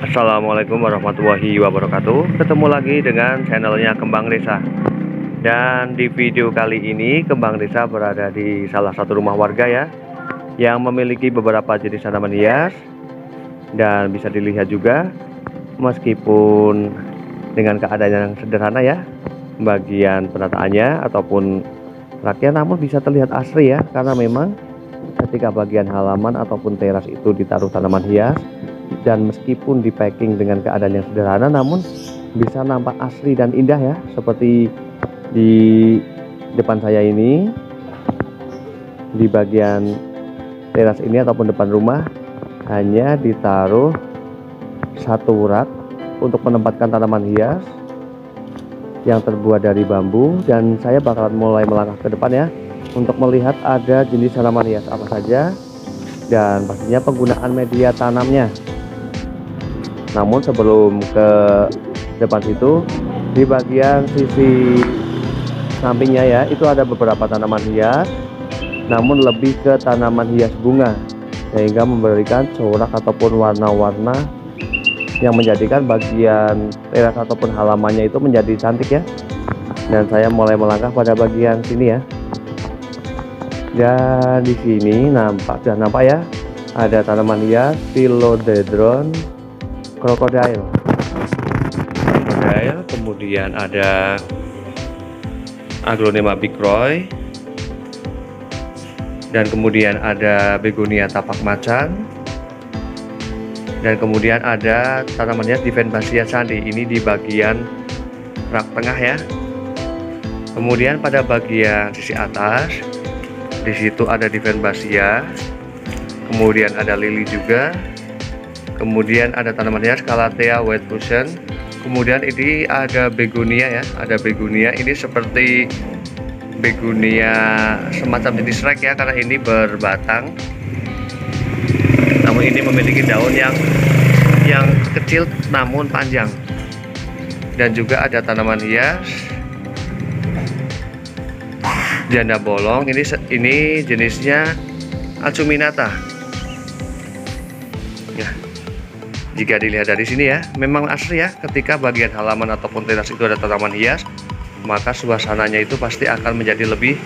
Assalamualaikum warahmatullahi wabarakatuh. Ketemu lagi dengan channelnya Kembang Desa. Dan di video kali ini Kembang Desa berada di salah satu rumah warga ya, yang memiliki beberapa jenis tanaman hias. Dan bisa dilihat juga, meskipun dengan keadaan yang sederhana ya, bagian penataannya ataupun rakyat, namun bisa terlihat asri ya, karena memang ketika bagian halaman ataupun teras itu ditaruh tanaman hias, dan meskipun di packing dengan keadaan yang sederhana, namun bisa nampak asri dan indah ya, seperti di depan saya ini. Di bagian teras ini ataupun depan rumah hanya ditaruh satu rak untuk menempatkan tanaman hias yang terbuat dari bambu, dan saya bakalan mulai melangkah ke depan ya untuk melihat ada jenis tanaman hias apa saja dan pastinya penggunaan media tanamnya. Namun sebelum ke depan situ, di bagian sisi sampingnya ya, itu ada beberapa tanaman hias, namun lebih ke tanaman hias bunga, sehingga memberikan corak ataupun warna-warna yang menjadikan bagian teras ataupun halamannya itu menjadi cantik ya. Dan saya mulai melangkah pada bagian sini ya. Dan di sini sudah nampak ya, ada tanaman hias Philodendron Crocodile, kemudian ada Aglonema Bicroy, dan kemudian ada Begonia tapak macan, dan kemudian ada tanaman hias Divenbasia Sandi. Ini di bagian rak tengah ya. Kemudian pada bagian sisi atas, di situ ada Divenbasia, kemudian ada lili juga, kemudian ada tanaman hias Calathea White Fusion, kemudian ini ada Begonia ya, ada Begonia. Ini seperti Begonia semacam jenis rek ya, karena ini berbatang, namun ini memiliki daun yang kecil namun panjang. Dan juga ada tanaman hias janda bolong. Ini jenisnya Acuminata ya. Jika dilihat dari sini ya, memang asri ya, ketika bagian halaman ataupun teras itu ada tanaman hias, maka suasananya itu pasti akan menjadi lebih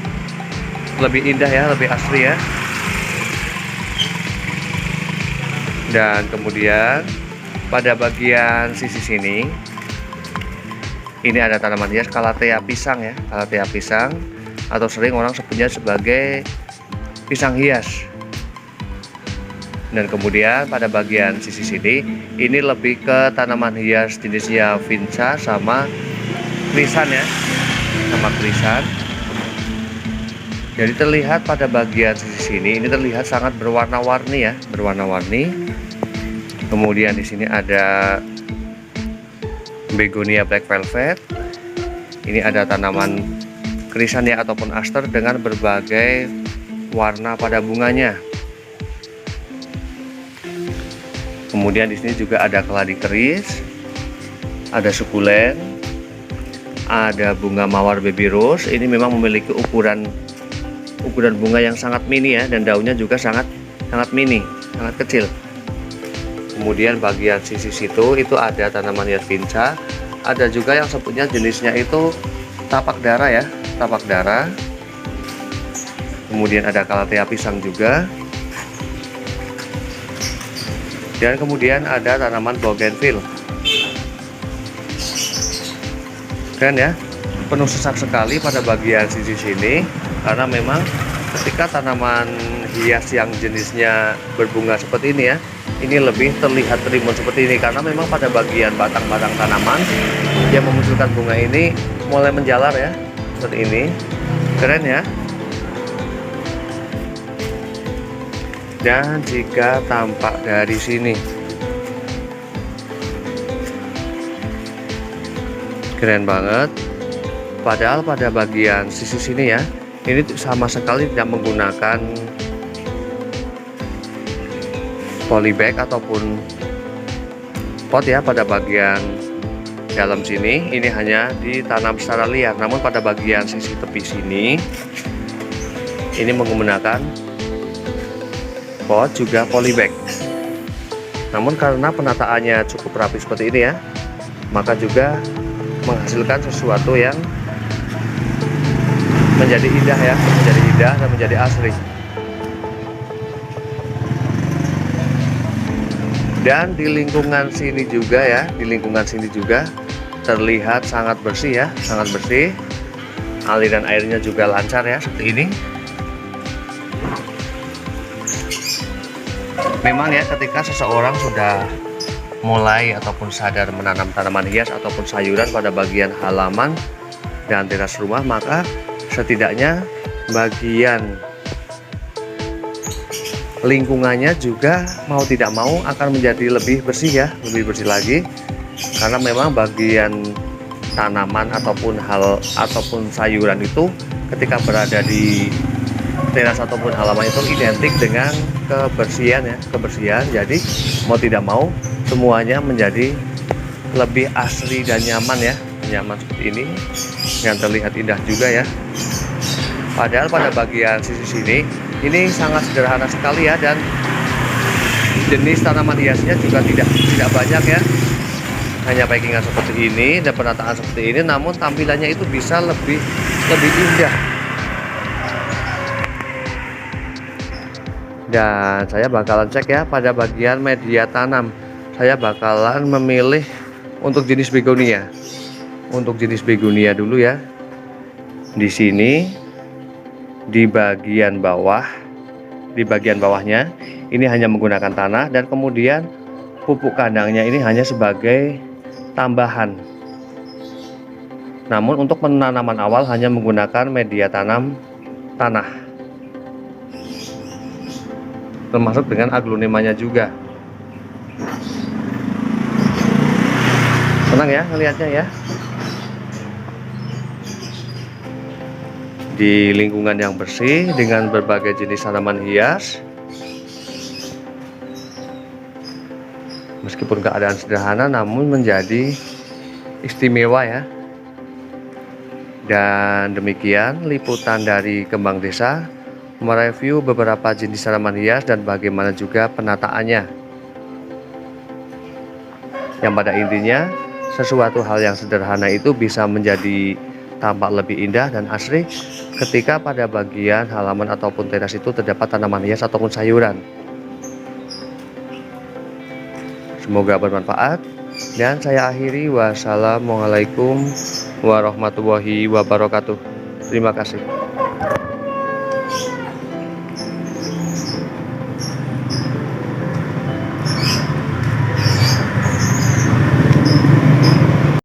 indah ya, lebih asri ya. Dan kemudian pada bagian sisi sini, ini ada tanaman hias Calathea pisang ya, Calathea pisang, atau sering orang sebutnya sebagai pisang hias. Dan kemudian pada bagian sisi sini, ini lebih ke tanaman hias jenisnya Vinca sama krisan ya, sama krisan. Jadi terlihat pada bagian sisi sini, ini terlihat sangat berwarna-warni ya, berwarna-warni. Kemudian di sini ada Begonia Black Velvet. Ini ada tanaman krisan ya ataupun aster dengan berbagai warna pada bunganya. Kemudian di sini juga ada keladi keris, ada sukulen, ada bunga mawar baby rose. Ini memang memiliki ukuran bunga yang sangat mini ya, dan daunnya juga sangat mini, sangat kecil. Kemudian bagian sisi situ itu ada tanaman hias Vinca, ada juga yang sebutnya jenisnya itu tapak dara ya, tapak dara. Kemudian ada Calathea pisang juga. Dan kemudian ada tanaman bougainville. Keren ya, penuh sesak sekali pada bagian sisi sini, karena memang ketika tanaman hias yang jenisnya berbunga seperti ini ya, ini lebih terlihat rimbun seperti ini, karena memang pada bagian batang-batang tanaman yang memunculkan bunga ini mulai menjalar ya, seperti ini. Keren ya. Dan jika tampak dari sini, keren banget. Padahal pada bagian sisi sini ya, ini sama sekali tidak menggunakan polybag ataupun pot ya. Pada bagian dalam sini ini hanya ditanam secara liar, namun pada bagian sisi tepi sini ini menggunakan pot juga polybag. Namun karena penataannya cukup rapi seperti ini ya, maka juga menghasilkan sesuatu yang menjadi indah ya, menjadi indah dan menjadi asri. Dan di lingkungan sini juga ya, di lingkungan sini juga terlihat sangat bersih ya, sangat bersih. Aliran airnya juga lancar ya, seperti ini. Memang ya, ketika seseorang sudah mulai ataupun sadar menanam tanaman hias ataupun sayuran pada bagian halaman dan teras rumah, maka setidaknya bagian lingkungannya juga mau tidak mau akan menjadi lebih bersih ya, lebih bersih lagi. Karena memang bagian tanaman ataupun sayuran itu ketika berada di teras ataupun halaman itu identik dengan kebersihan ya, kebersihan. Jadi mau tidak mau semuanya menjadi lebih asri dan nyaman ya, nyaman seperti ini yang terlihat indah juga ya. Padahal pada bagian sisi sini ini sangat sederhana sekali ya, dan jenis tanaman hiasnya juga tidak banyak ya, hanya packingan seperti ini dan penataan seperti ini, namun tampilannya itu bisa lebih indah. Dan saya bakalan cek ya pada bagian media tanam. Saya bakalan memilih untuk jenis begonia. Untuk jenis begonia dulu ya. Di sini di bagian bawah, di bagian bawahnya ini hanya menggunakan tanah, dan kemudian pupuk kandangnya ini hanya sebagai tambahan. Namun untuk penanaman awal hanya menggunakan media tanam tanah, termasuk dengan aglonemanya juga. Senang ya ngelihatnya ya. Di lingkungan yang bersih dengan berbagai jenis tanaman hias, meskipun keadaan sederhana namun menjadi istimewa ya. Dan demikian liputan dari Kembang Desa mereview beberapa jenis tanaman hias dan bagaimana juga penataannya, yang pada intinya sesuatu hal yang sederhana itu bisa menjadi tampak lebih indah dan asri ketika pada bagian halaman ataupun teras itu terdapat tanaman hias ataupun sayuran. Semoga bermanfaat, dan saya akhiri. Wassalamualaikum warahmatullahi wabarakatuh. Terima kasih.